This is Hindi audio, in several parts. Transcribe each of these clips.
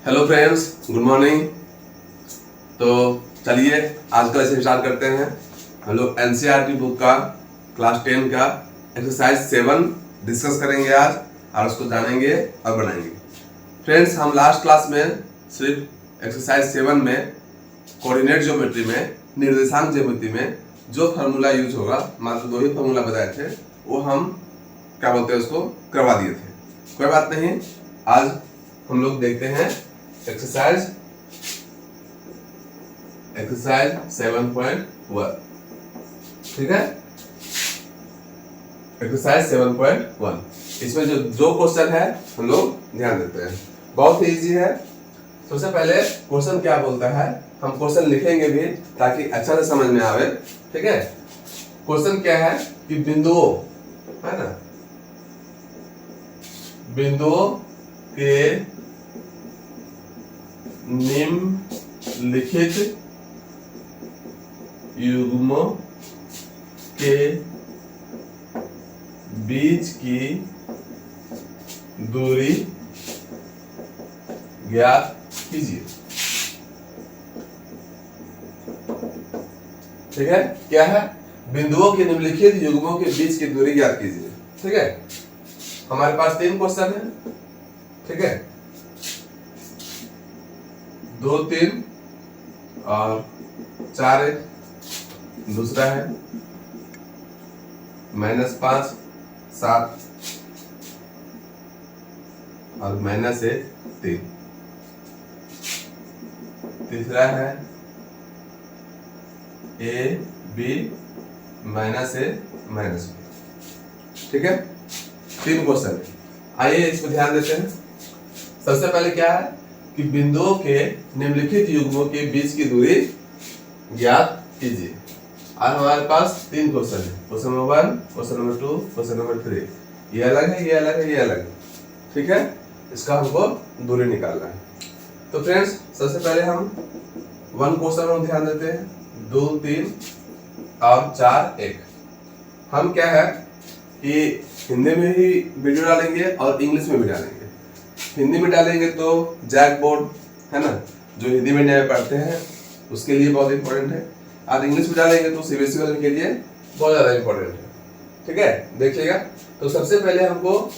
Hello friends, good morning. तो चलिए आज का लेसन स्टार्ट करते हैं। हम लोग एनसीईआरटी बुक का क्लास 10 का एक्सरसाइज 7 डिस्कस करेंगे आज और उसको जानेंगे और बनाएंगे। फ्रेंड्स, हम लास्ट क्लास में सिर्फ एक्सरसाइज 7 में कोऑर्डिनेट ज्योमेट्री में निर्देशांक ज्योमेट्री में जो फार्मूला यूज होगा, मात्र 2 ही फार्मूला बताए थे, वो हम क्या बोलते हैं उसको करवा दिए थे। कोई बात नहीं, आज हम लोग देखते हैं एक्सरसाइज 7.1। ठीक है, एक्सरसाइज 7.1। इसमें जो क्वेश्चन है हम लोग ध्यान देते हैं, बहुत ही इजी है। सबसे पहले क्वेश्चन क्या बोलता है, हम क्वेश्चन लिखेंगे भी ताकि अच्छा से समझ में आवे। ठीक है, क्वेश्चन क्या है कि बिंदुओं, है ना, बिंदुओं के निम्नलिखित युग्मों के बीच की दूरी ज्ञात कीजिए। ठीक है, क्या है, बिंदुओं के निम्नलिखित युग्मों के बीच की दूरी ज्ञात कीजिए। ठीक है, हमारे पास 3 क्वेश्चन है। ठीक है, 2, 3 और 4, 1। दूसरा है -5, 7 और -1, 3। तीसरा है A B -A -B। ठीक है, 3 क्वेश्चन है। आइए इस पर ध्यान देते हैं। सबसे पहले क्या है कि बिंदुओं के निम्नलिखित युग्मों के बीच की दूरी ज्ञात कीजिए। और हमारे पास 3 क्वेश्चन है, question number 1, question number 2, question number 3। ये अलग है, ये अलग है, ये अलग है। ठीक है, इसका हमको दूरी निकालना है। तो फ्रेंड्स, सबसे पहले हम 1 क्वेश्चन में ध्यान देते हैं। 2, 3 और 4, 1। हम क्या है कि हिंदी में ही वीडियो डालेंगे और इंग्लिश में भी डालेंगे। हिंदी में डालेंगे तो जैक बोर्ड, है ना, जो हिंदी मीडियम में पढ़ते हैं उसके लिए बहुत इंपॉर्टेंट है, और इंग्लिश में डालेंगे तो सीबीएसई वाले के लिए बहुत ज़्यादा इंपॉर्टेंट है। ठीक है, देखिएगा। तो सबसे पहले हमको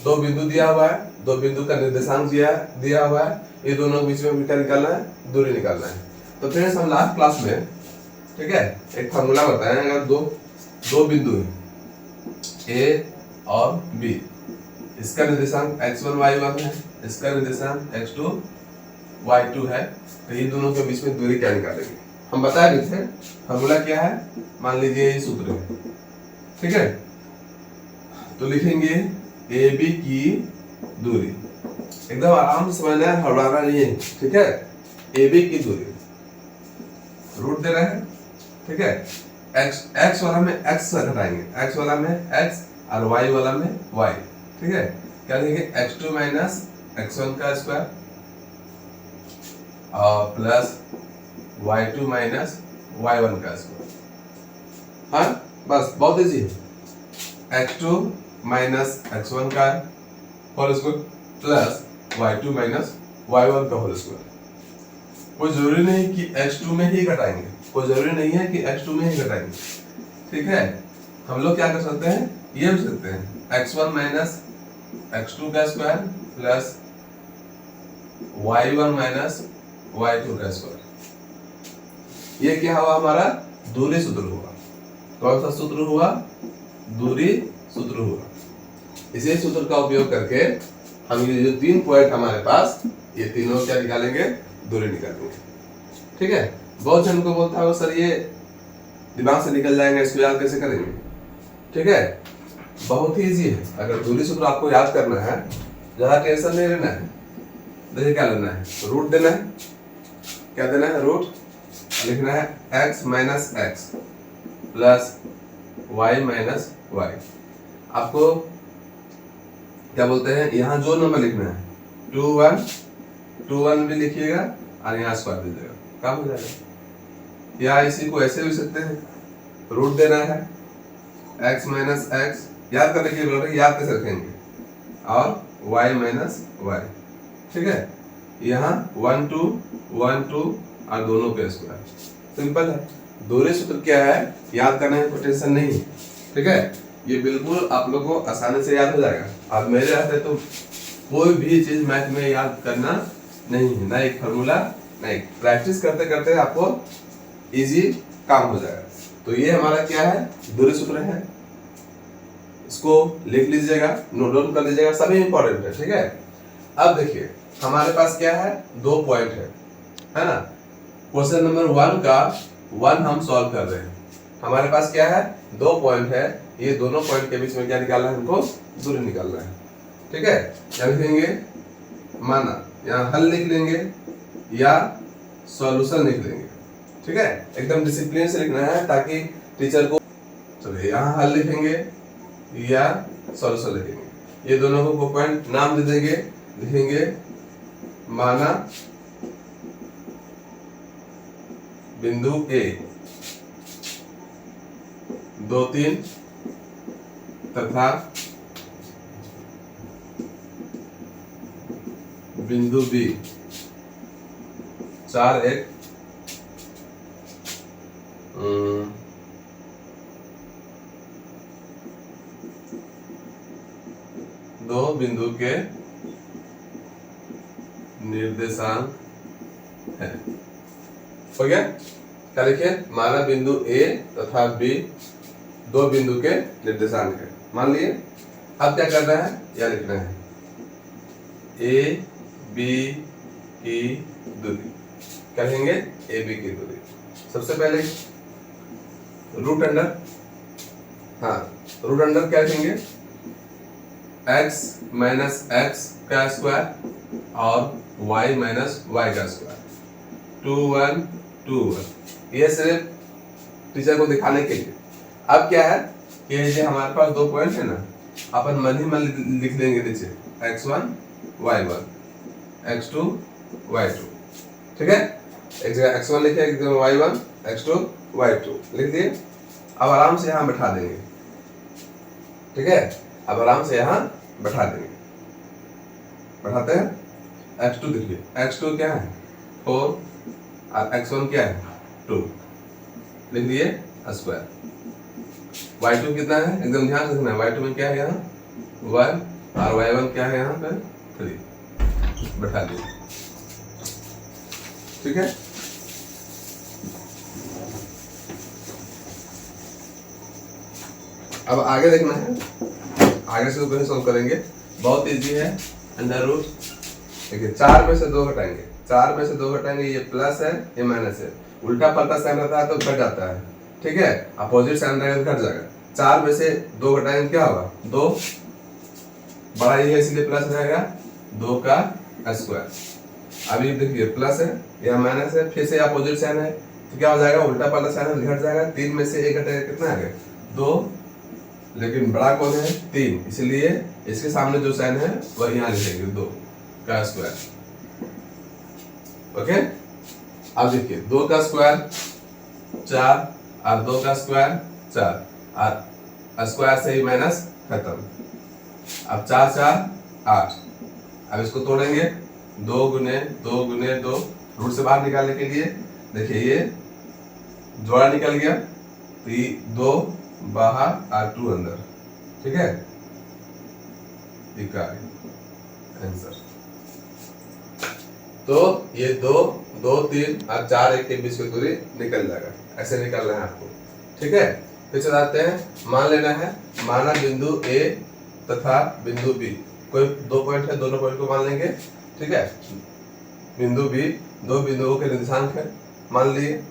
2 बिंदु दिया हुआ है, 2 बिंदु का निर्देशांक दिया हुआ है। ये दोनों के बीच में क्या निकालना है, दूरी निकालना है। तो फ्रेंड्स, हम लास्ट क्लास में, ठीक है, एक फार्मूला बताएं। अगर दो बिंदु है ए और बी, इसका निर्देशांक x1 y1 है, इसका निर्देशांक x2 y2 है, तो ये दोनों के बीच में दूरी क्या निकालेंगे। हम बता रहे थे फार्मूला क्या है, मान लीजिए ये सूत्र है। ठीक है, तो लिखेंगे ए बी की दूरी, एकदम आराम से समझना है, हड़बड़ाना नहीं है। ठीक है, ए बी की दूरी रूट दे रहे हैं। ठीक है, x वाला में x से घटाएंगे, x वाला में x और y वाला में y। ठीक है, क्या लिखेंगे, x2 - x1 का स्क्वायर और प्लस y2 - y1 का स्क्वायर। हाँ, बस बहुत इजी है। x2 - x1 का whole square plus y2 - y1 का होल स्क्वायर। कोई जरूरी नहीं कि x2 में ही घटाएंगे, कोई जरूरी नहीं है कि x2 में ही घटाएंगे। ठीक है, हम लोग क्या कर सकते हैं, ये भी सकते हैं x1 - x2 का स्क्वायर प्लस y1 - y2 का स्क्वायर। ये क्या हुआ, हमारा दूरी सूत्र हुआ। कौन सा सूत्र हुआ, दूरी सूत्र हुआ। इसी सूत्र का उपयोग करके हम ये जो 3 पॉइंट हमारे पास, ये तीनों क्या निकालेंगे, दूरी निकालेंगे। ठीक है, बहुत जन को बोलता है सर ये दिमाग से निकल जाएंगे, इसको याद कैसे करेंगे। ठीक है, बहुत ही इजी है। अगर दूरी सूत्र आपको याद करना है, ज्यादा टेंशन नहीं लेना है। देखिए क्या लेना है, रूट देना है। क्या देना है, रूट। लिखना है x - x plus y - y। आपको क्या बोलते हैं, यहाँ जो नंबर लिखना है 2 1 भी लिखिएगा और यहाँ स्क्वायर दीजिएगा, काम हो जाएगा। या इसी को ऐसे भी सकते हैं, रूट देना है x माइनस एक्स, याद करने की जरूरत है, याद कैसे रखेंगे, और y माइनस वाई। ठीक है, यहाँ 1 2 1 2 और दोनों के स्क्वायर। सिंपल है। दूरी सूत्र क्या है याद करने में कोई टेंशन नहीं है, ठीक है। ये बिल्कुल आप लोग को आसानी से याद हो जाएगा। अब मेरे रहते तो कोई भी चीज मैथ में याद करना नहीं है, ना एक फॉर्मूला ना एक, प्रैक्टिस करते करते आपको इजी काम हो जाएगा। तो ये हमारा क्या है, दूरी सूत्र है, इसको लिख लीजिएगा, नोट डाउन कर लीजिएगा, सभी इंपॉर्टेंट है, ठीक है। अब देखिए हमारे पास क्या है, 2 पॉइंट है ना। क्वेश्चन नंबर 1 का 1 हम सॉल्व कर रहे हैं। हमारे पास क्या है, 2 पॉइंट है, ये दोनों पॉइंट के बीच में क्या निकालना है, हमको दूरी निकालना है, ठीक है। क्या लिखेंगे, माना यहाँ हल लिख लेंगे या सॉल्यूशन लिख लेंगे, ठीक है। एकदम डिसिप्लिन से लिखना है ताकि टीचर को, चलिए यहाँ हल लिखेंगे या सॉल्यूशन लिखेंगे, ये दोनों को पॉइंट नाम दे देंगे, लिखेंगे माना बिंदु ए 2 3 तथा बिंदु बी 4 1 दो बिंदु के निर्देशांक है। हो गया। क्या लिखे, माना बिंदु ए तथा बी 2 बिंदु के निर्देशांक है, मान लिए। अब क्या करना है, यह लिखना है ए बी की दूरी, क्या लिखेंगे, ए बी की दूरी। सबसे पहले रूट अंडर, हाँ रूट अंडर क्या लिखेंगे, x माइनस एक्स का स्क्वायर और y माइनस वाई का स्क्वायर, 2 1 2 1। ये सिर्फ टीचर को दिखाने के लिए। अब क्या है कि ये हमारे पास 2 पॉइंट है ना, अपन मन ही मन लिख देंगे नीचे x1 y1 x2 y2, ठीक है। एक जगह x1 लिखे, एक जगह y1 x2 y2 लिख दिए। अब आराम से यहाँ बैठा देंगे, ठीक है। अब आराम से यहाँ बैठा देंगे, बैठाते हैं। x2 देखिए, x2 क्या है 4 और x1 क्या है 2, लिख दिए स्क्वायर। y2 कितना है, एकदम ध्यान से देखना, y2 में क्या है यहाँ 1 और y1 क्या है यहाँ पे 3, बैठा दिए, ठीक है। अब आगे देखना है, आगे से ऊपर सॉल्व करेंगे, बहुत इजी है। अंडर रूट, देखिए 4 में से 2 घटाएंगे, 4 में से 2 घटाएंगे, ये प्लस है ये माइनस है, उल्टा पलटा साइन रहता है तो घट जाता है, ठीक है। अपोजिट साइन रहेगा तो घट जाएगा। 4 में से 2 घटाएंगे क्या होगा, 2 बड़ा ये है इसलिए प्लस रहेगा, 2 का स्क्वायर। अभी देखिए प्लस है या माइनस है, फिर से अपोजिट साइन है तो क्या हो जाएगा, उल्टा पलटा साइन घट जाएगा। 3 में से 1 घटेगा, कितना आ गया 2, लेकिन बड़ा कौन है 3, इसलिए इसके सामने जो साइन है वह यहाँ लिखेंगे 2 का स्क्वायर, ओके। अब देखिए 2 का स्क्वायर 4 और 2 का स्क्वायर 4 और स्क्वायर से ही माइनस खत्म। अब 4 4 8। अब इसको तोड़ेंगे, 2 गुने 2 गुने 2, रूट से बाहर निकालने के लिए देखिए ये जोड़ा निकल गया, तो ये 2 बाहर और 2 अंदर, ठीक है। आंसर तो ये 2 2 3 और 4 1 के बीच की दूरी निकल जाएगा, ऐसे निकालना है आपको, ठीक है। फिर चलाते हैं, मान लेना है माना बिंदु ए तथा बिंदु बी, कोई 2 पॉइंट है, दोनों पॉइंट को मान लेंगे, ठीक है। बिंदु बी 2 बिंदुओं के निर्देशांक है मान लिए।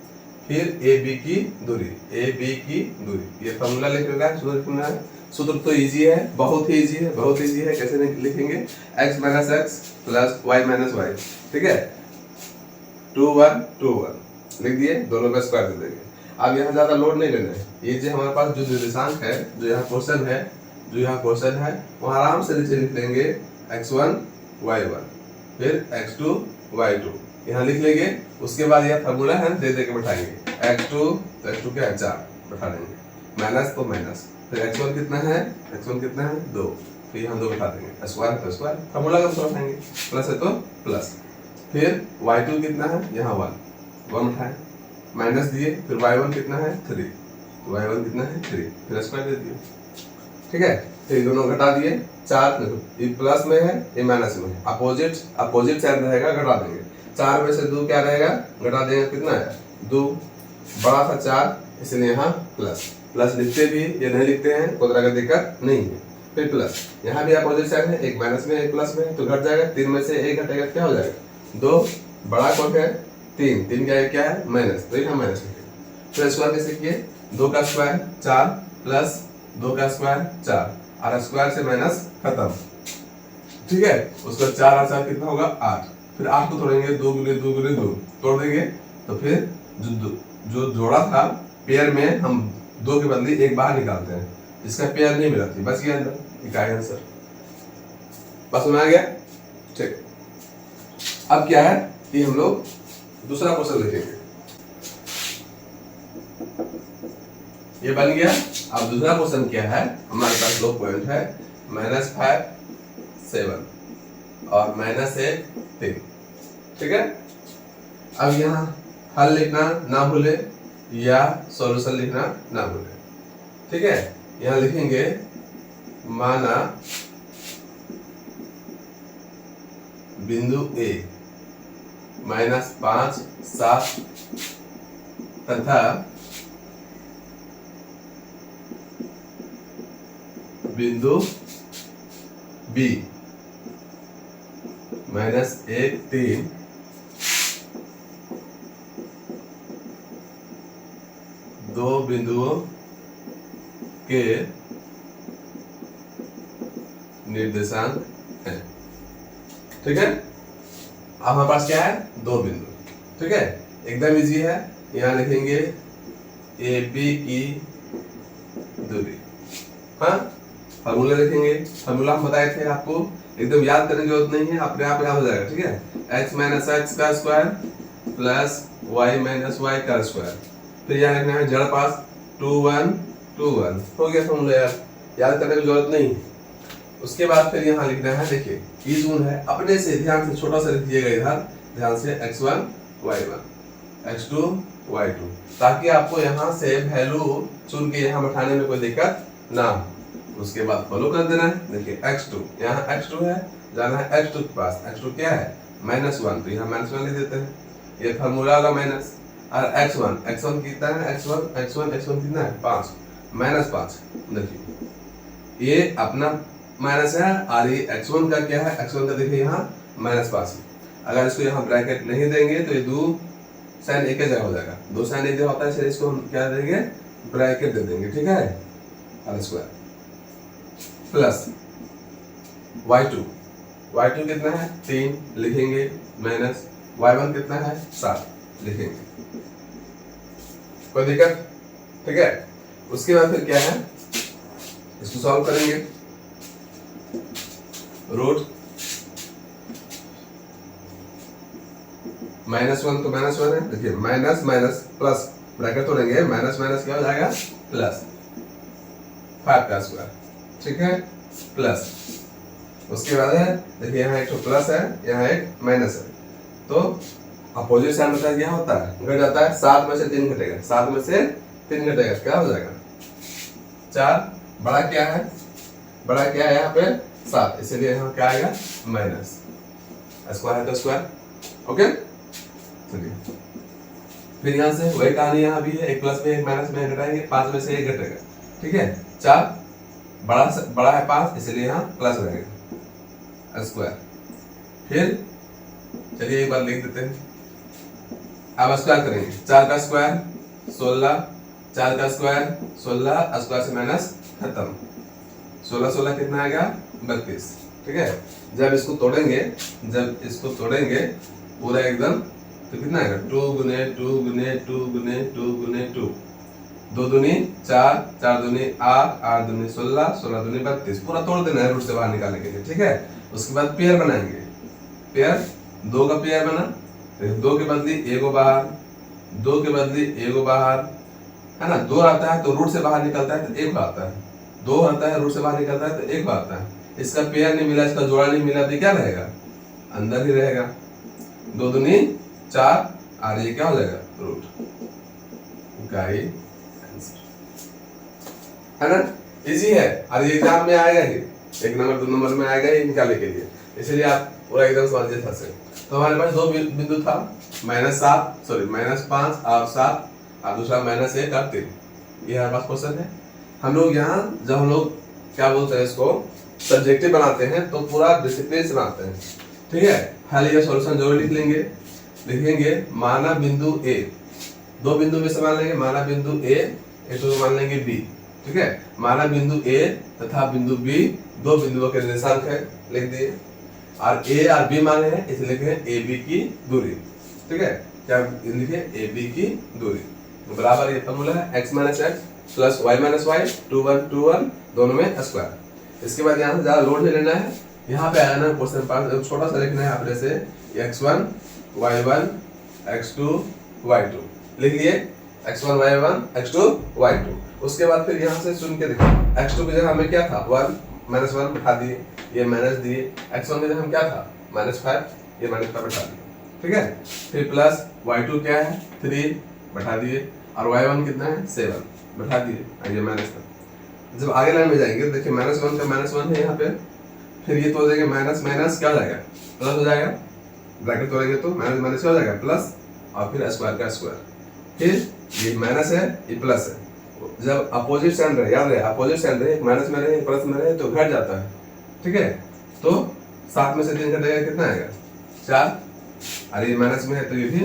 फिर ए बी की दूरी, ए बी की दूरी, ये फॉर्मूला लिख लेना है, सूत्र लिखना है। सूत्र तो इजी है, बहुत ही इजी है, बहुत इजी है। कैसे लिखेंगे, x minus x plus y minus y, ठीक है। 2 1 2 1 लिख दिए, दोनों का स्क्वायर दे देंगे। अब यहाँ ज्यादा लोड नहीं लेना है, ये जो हमारे पास जो निर्देशांक है, जो यहाँ क्वेश्चन है, जो यहाँ क्वेश्चन है, वो आराम से नीचे लिख लेंगे x1 y1 फिर x2 y2 यहाँ लिख लेंगे। उसके बाद यह फॉर्मूला है दे दे के बैठाएंगे, x2 तो x2 क्या है 4 बैठा देंगे, माइनस तो माइनस, फिर x1 कितना है, x1 कितना है 2, फिर हम 2 बैठा देंगे, स्क्वायर तो स्क्वायर, फॉर्मूला का बैठाएंगे, प्लस है तो प्लस, फिर y2 कितना है, यहाँ 1 उठाए, माइनस दिए, फिर y1 कितना है 3, y1 कितना है 3, फिर स्क्वायर दे दिए। ठीक है, फिर दोनों घटा दिए, 4 देखो ये प्लस में है ये माइनस में है, अपोजिट साइड रहेगा, घटा देंगे। 4 में से 2 क्या रहेगा, घटा देंगे, कितना है 2, बड़ा था 4 इसलिए यहाँ प्लस लिखते भी ये नहीं लिखते हैं, कोई तरह का दिक्कत नहीं है। फिर प्लस, यहाँ भी अपोजिट साइड है, एक माइनस में एक प्लस में, तो घट जाएगा, 3 में से 1 घटेगा, क्या हो जाएगा 2, बड़ा कौन है 3 क्या है माइनस, तो यहाँ माइनस लिखेंगे। फिर स्क्वायर कैसे किए, 2 का स्क्वायर 4 प्लस 2 का स्क्वायर 4, और स्क्वायर से माइनस खत्म। ठीक है, उसका 4 और 4 कितना होगा 8, फिर 8 को तोड़ेंगे, 2 गुने 2 गुने 2 तोड़ देंगे, तो फिर जो जोड़ा था पेयर में हम 2 के बदले 1 बाहर निकालते हैं, इसका पेयर नहीं मिला थी, बच गया अंदर, इकाई आंसर। बस में आ गया। ठीक, अब क्या है कि हम लोग दूसरा क्वेश्चन लिखेंगे, ये बन गया। अब दूसरा क्वेश्चन क्या है, हमारे पास 2 पॉइंट है, -5 7 और -1 3। ठीक है, अब यहाँ हल लिखना ना भूले या सॉल्यूशन लिखना ना भूले। ठीक है, यहाँ लिखेंगे माना बिंदु ए -5 7 तथा बिंदु बी -1 3 दो बिंदुओं के निर्देशांक हैं। ठीक है, अब हमारे पास क्या है 2 बिंदु। ठीक है, एकदम इजी है, यहाँ लिखेंगे ए बी की दूरी। हाँ, फार्मूला लिखेंगे, फार्मूला हम बताए थे आपको, एकदम याद करने की जरूरत नहीं है, अपने आप याद हो जाएगा। ठीक है, x माइनस एक्स का square plus y minus y का स्क्वायर, फिर यहाँ लिखना है जड़ पास 2 1 2 1, हो गया फार्मूला, याद करने की जरूरत नहीं है। उसके बाद फिर यहाँ लिखना है, देखिए ई जून है, अपने से ध्यान से छोटा सा लिख दिएगा इधर, ध्यान से x1 y1 x2 y2, ताकि आपको यहाँ से वैल्यू चुन के यहाँ बैठाने में कोई दिक्कत ना हो। उसके बाद फॉलो कर देना है, देखिए x2, यहाँ x2 है, जाना है x2 के पास, x2 क्या है -1, तो यहाँ -1 लिख देते हैं, ये फार्मूला वाला माइनस। और x1 कितना है, x1 कितना है 5 -5, देखिए ये अपना माइनस है, और ये x1 का क्या है, x1 का देखिए यहाँ -5। अगर इसको यहाँ ब्रैकेट नहीं देंगे तो ये 2 साइन एक जगह हो जाएगा, 2 साइन एक जगह होता है, इसको हम क्या देंगे ब्रैकेट दे देंगे। ठीक है, और स्क्वायर प्लस y2 कितना है 3 लिखेंगे, माइनस y1 कितना है 7 लिखेंगे, कोई दिक्कत। ठीक है, उसके बाद फिर क्या है, इसको सॉल्व करेंगे, रूट -1 तो -1 है, देखिए माइनस माइनस प्लस ब्रैकेट तोड़ेंगे, माइनस माइनस क्या हो जाएगा प्लस 5 का स्क्वायर। ठीक है, प्लस उसके बाद है, देखिए यहाँ एक तो प्लस है, यहाँ एक माइनस है, तो अपोजिट साइड में क्या होता है, घट जाता है, 7 में से 3 घटेगा, 7 में से 3 घटेगा, क्या हो जाएगा 4, बड़ा क्या है यहाँ पे 7, इसलिए यहाँ क्या आएगा माइनस, स्क्वायर है तो स्क्वायर। ओके, चलिए फिर यहाँ से वही कहानी यहाँ भी है, एक प्लस में एक माइनस में घटाएंगे, 5 में से 1 घटेगा। ठीक है, 4 बड़ा है 5, इसलिए यहाँ प्लस रहेगा स्क्वायर। फिर चलिए एक बार लिख देते हैं, अब स्क्वायर करेंगे, 4 का स्क्वायर 16, 4 का स्क्वायर 16, स्क्वायर से माइनस खत्म, 16 कितना आएगा 32। ठीक है, जब इसको तोड़ेंगे पूरा एकदम, तो कितना आएगा 2 गुने 2 गुने 2 गुने 2 गुने 2, 2 दूनी 4, 4 दूनी 8, 8 दूनी 16, 16 दूनी 32, पूरा तोड़ देना है रूट से बाहर निकालने के लिए। ठीक है, उसके बाद पेयर बनाएंगे, पेयर 2 का पेयर बना, 2 के बदली 1 बाहर, 2 के बदली 1 बाहर, है ना, 2 आता है तो रूट से बाहर निकलता है तो 1 आता है, 2 आता है रूट से बाहर निकलता है तो 1 आता है। इसका पेयर नहीं मिला, इसका जोड़ा नहीं मिला, तो क्या रहेगा अंदर ही रहेगा। 2 दूनी 4 और ये क्या हो जाएगा रूट का ही आंसर है ना। इजी है और ये एग्जाम में आएगा ही, 1 नंबर 2 नंबर में आएगा ही निकालने के लिए, इसलिए आप पूरा एकदम समझिए था से। तो हमारे पास 2 बिंदु था, -5 और 7 और दूसरा -1 और 3। ये हमारे पास क्वेश्चन है। हम लोग यहाँ जब हम लोग क्या बोलते हैं इसको सब्जेक्टिव बनाते हैं तो पूरा डिसिप्लिन से बनाते हैं, ठीक है। खाली ये सॉल्यूशन जरूर लिख लेंगे, लिखेंगे माना बिंदु ए, 2 बिंदु में से मान लेंगे, माना बिंदु ए एक तो मान लेंगे बी, ठीक है। माना बिंदु ए तथा बिंदु बी 2 बिंदुओं के निर्देशांक है, लिख दिए। और ए और बी माने हैं इसलिए लिखे ए बी की दूरी, ठीक है। क्या लिखे ए बी की दूरी बराबर ये फॉर्मूला है x - x plus y - y 2 1 2 1 दोनों में स्क्वायर। इसके बाद यहाँ से ज्यादा लोड नहीं लेना है, यहाँ पे आया ना क्वेश्चन पास छोटा सा लिखना है अपने से x1 y1 x2 y2 लिख लिए, x1 y1 x2 y2। उसके बाद फिर यहाँ से चुन के देखो x2 की जगह हमें क्या था 1 -1 बैठा दिए, ये माइनस दिए, x1 की जगह हम क्या था -5, ये -5 बैठा दिए, ठीक है। फिर प्लस y2 क्या है 3 बैठा दिए और y1 कितना है 7 बैठा दिए और ये माइनस का। जब आगे लाइन में जाएंगे देखिए -1 का -1 है यहाँ पे, फिर ये तो देंगे माइनस माइनस क्या हो जाएगा प्लस हो जाएगा, ब्रैकेट तोड़ेंगे तो माइनस माइनस हो जाएगा प्लस और फिर स्क्वायर का स्क्वायर, फिर ये माइनस है ये प्लस है। जब अपोजिट साइन रहे, याद रहे अपोजिट साइन रहे, माइनस में रहे प्लस में रहे तो घट जाता है, ठीक है। तो 7 में से 3 घटेगा कितना आएगा 4, और ये माइनस में है तो ये भी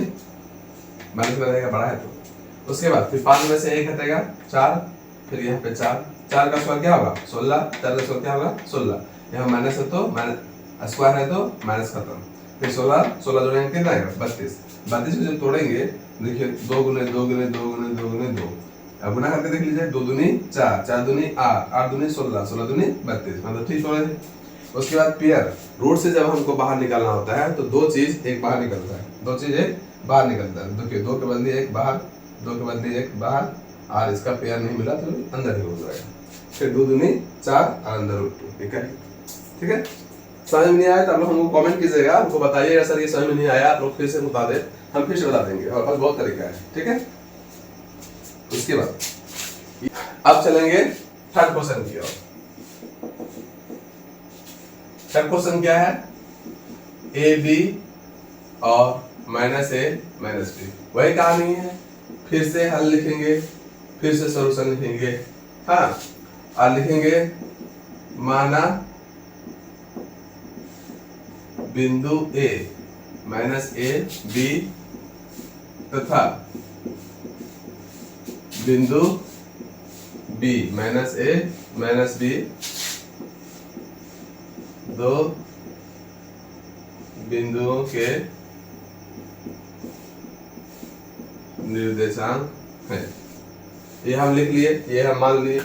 माइनस में रहेगा बड़ा है तो। उसके बाद फिर 5 में से 1 घटेगा 4, फिर यहाँ पे 4 का स्क्वायर क्या होगा 16, 4 का स्क्वायर क्या होगा 16, यहाँ माइनस है तो माइनस स्क्वायर है तो माइनस खत्म, फिर 16 जोड़ेंगे कितना आएगा 32 को जब तोड़ेंगे देखिए 2 गुने 2 गुने 2 गुने 2 गुने 2, अब गुना करके देख लीजिए 2 दूनी 4, 4 दूनी 8, 8 दूनी 16, 16 दूनी 32, मतलब ठीक तोड़े थे। उसके बाद पेयर रूट से जब हमको बाहर निकालना होता है तो 2 चीज एक बाहर निकलता है, 2 चीज एक बाहर निकलता है, देखिए 2 के बदले 1 बाहर, 2 के बदले 1 बाहर, और इसका पेयर नहीं मिला तो अंदर ही हो जाएगा, फिर 2 दूनी 4 और अंदर रूट 2, ठीक है। समझ में नहीं आया तो आप लोग हमको कमेंट कीजिएगा, हमको बताइएगा सर ये समझ में नहीं आया, आप लोग फिर से बता दें, हम फिर से बता देंगे, और बहुत तरीका है, ठीक है। उसके बाद अब चलेंगे थर्ड क्वेश्चन की ओर। थर्ड क्वेश्चन क्या है ए बी और -a -b, वही कहानी है, फिर से हल लिखेंगे, फिर से सॉल्यूशन लिखेंगे, हाँ, और लिखेंगे माना बिंदु a -a b तथा बिंदु b -a -b 2 बिंदुओं के निर्देशांक है। ये हम लिख लिए, ये हम मान लिए,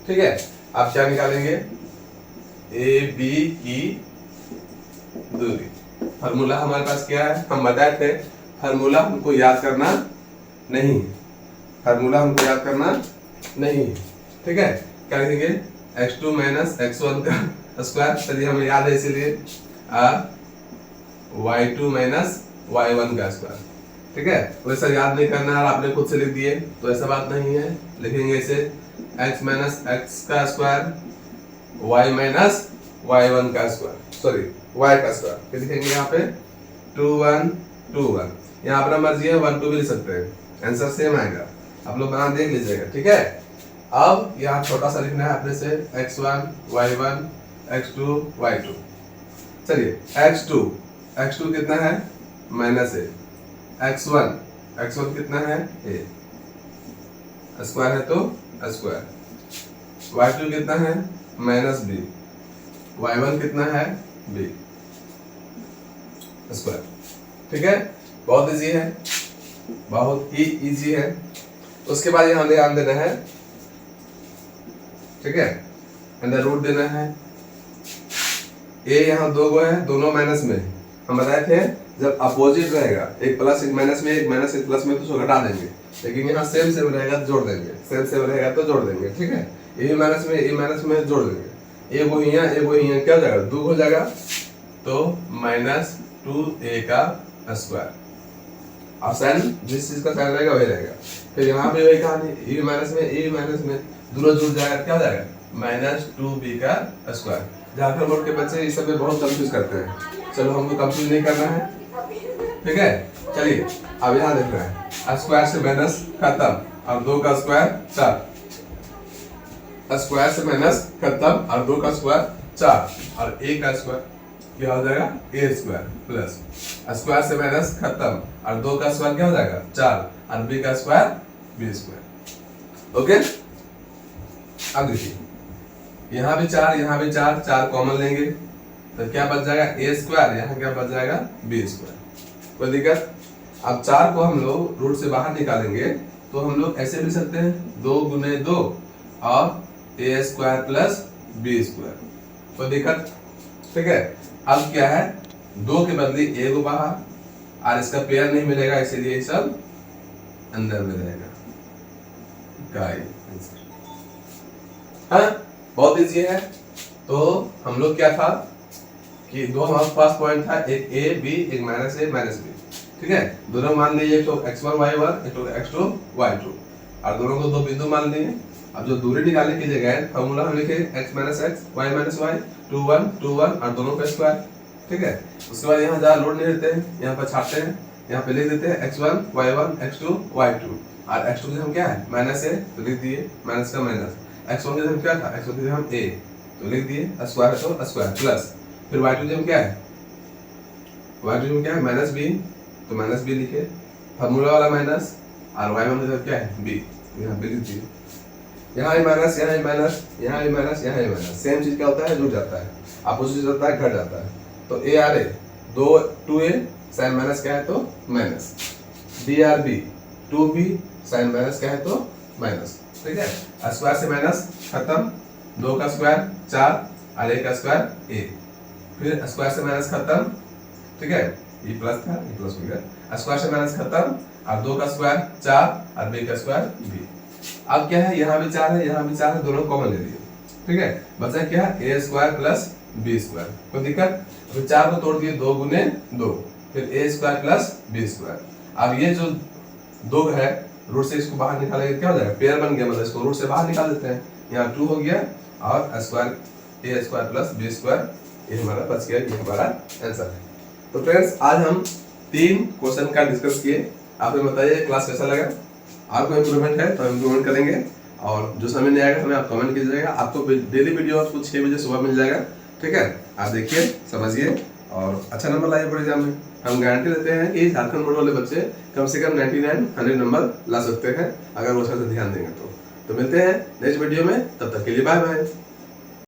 ठीक है। आप क्या निकालेंगे ए बी की दूरी। फार्मूला हमारे पास क्या है, हम बताए थे फार्मूला हमको याद करना नहीं, फार्मूला हमको याद करना नहीं, ठीक है। क्या लिखेंगे x2 - x1 का स्क्वायर, चलिए हमें याद है इसीलिए, y2 - y1 का स्क्वायर, ठीक है। वैसा याद नहीं करना और आपने खुद से लिख दिए तो ऐसा बात नहीं है, लिखेंगे इसे x - x का स्क्वायर y - y1 का स्क्वायर, सॉरी y का स्क्वायर, फिर लिखेंगे यहाँ पे 2 1 2 1, यहाँ अपना मर्जी है 1 2 भी लिख सकते हैं, आंसर सेम आएगा, आप लोग बना देख लीजिएगा, ठीक है। अब यहाँ छोटा सा लिखना है अपने से x1 y1 x2 y2, चलिए x2 कितना है -a, x1 कितना है a, स्क्वायर है तो स्क्वायर, y2 कितना है -b, y1 कितना है b स्क्वायर, ठीक है। बहुत इजी है, बहुत ही इजी है। उसके बाद यहाँ ध्यान देना है, ठीक है, अंदर रूट देना है, ए यहाँ 2 गो है, दोनों माइनस में, हम बताए थे जब अपोजिट रहेगा एक प्लस एक माइनस में, एक माइनस एक प्लस में तो उसको घटा देंगे, लेकिन यहाँ सेम सेम रहेगा तो जोड़ देंगे, सेम सेम रहेगा तो जोड़ देंगे, ठीक है। ये माइनस में जोड़ देंगे, ए वो यहाँ क्या हो जाएगा 2 हो जाएगा, तो -2a का स्क्वायर। और साइन जिस चीज का साइन रहेगा वही रहेगा। फिर यहाँ पे वही कहानी, ए माइनस में दोनों जुड़ जाएगा, क्या हो जाएगा -2b का स्क्वायर। झारखंड बोर्ड के बच्चे इस सब में बहुत कंफ्यूज करते हैं, चलो हमको कंफ्यूज नहीं करना है, ठीक है। चलिए अब यहाँ देख रहे हैं, स्क्वायर से माइनस खत्म और 2 का स्क्वायर 4, स्क्वायर से माइनस खत्म और 2 का स्क्वायर 4 और a का स्क्वायर क्या हो जाएगा a स्क्वायर प्लस स्क्वायर से माइनस खत्म और 2 का स्क्वायर क्या हो जाएगा 4 और b का स्क्वायर b स्क्वायर। ओके, अब देखिए यहाँ भी 4 यहाँ भी 4, 4 कॉमन लेंगे तो क्या बच जाएगा a स्क्वायर, यहाँ क्या बच जाएगा b स्क्वायर। कोई दिक्कत? अब 4 को हम लोग रूट से बाहर निकालेंगे तो हम लोग ऐसे लिख सकते हैं 2 गुने 2 और a square plus b square. कोई दिक्कत? ठीक है। अब क्या है, 2 के बदले a को बाहर और इसका पेयर नहीं मिलेगा, इसीलिए सब अंदर में रहेगा। हाँ, बहुत इजी है। तो हम लोग क्या था कि दो हमारे पास पॉइंट था, एक a b एक -a -b, ठीक है। दोनों मान लिए, एक तो x1 y1 एक तो x2 y2 और दोनों को 2 बिंदु मान लिए। अब जो दूरी निकालने की जगह फॉर्मूला हम लिखे x - x y - y 2 1 2 1 और दोनों का स्क्वायर, ठीक है। उसके बाद यहाँ ज्यादा लोड नहीं लेते हैं, यहाँ पर छाटते हैं, यहाँ पे लिख देते हैं x1 y1 x2 y2 और x2 की हम क्या है -a तो लिख दिए माइनस का माइनस, x1 की हम क्या था x1 की हम a तो लिख दिए, स्क्वायर है तो स्क्वायर प्लस फिर y2 की हम क्या है y2 की क्या है -b तो -b लिखे, फार्मूला वाला माइनस और y1 की क्या है b, यहाँ पे लिख दिए। यहाँ माइनस यहाँ माइनस यहाँ माइनस यहाँ माइनस, सेम चीज क्या होता है जुड़ जाता है, अपोजिट जाता है घट जाता है। तो a r a 2a sign minus क्या है तो minus, b r b 2b sign minus क्या है तो माइनस, ठीक है। स्क्वायर से माइनस खत्म, 2 का स्क्वायर 4 और a का स्क्वायर a, फिर स्क्वायर से माइनस खत्म, ठीक है, ये प्लस था ये प्लस हो गया, स्क्वायर से माइनस खत्म और 2 का स्क्वायर 4 और b का स्क्वायर b। अब क्या है, यहाँ भी 4 है यहाँ भी 4 है, दोनों कॉमन ले लिए, ठीक है। बचा क्या a square plus b square. कोई दिक्कत? फिर 4 को तोड़ दिए 2 गुने 2 फिर a square plus b square. अब ये जो 2 है रूट से इसको बाहर निकालेंगे क्या हो जाएगा, पेयर बन गया, मतलब इसको रूट से बाहर निकाल देते हैं, यहाँ 2 हो गया और square a square plus b square, ये हमारा बच गया, ये हमारा आंसर है। तो फ्रेंड्स आज हम 3 क्वेश्चन का डिस्कस किए, आप हमें बताइए क्लास कैसा लगा, और कोई इम्प्रूवमेंट है तो इम्प्रूवमेंट करेंगे, और जो समझ नहीं आएगा हमें आप कमेंट कीजिएगा। आपको डेली वीडियो आपको 6 बजे सुबह मिल जाएगा, ठीक है। आप देखिए समझिए और अच्छा नंबर लाइए बोर्ड एग्जाम में। हम गारंटी देते हैं कि झारखंड बोर्ड वाले बच्चे कम से कम 99-100 नंबर ला सकते हैं अगर वो अच्छा से ध्यान देंगे तो मिलते हैं नेक्स्ट वीडियो में, तब तक के लिए बाय बाय।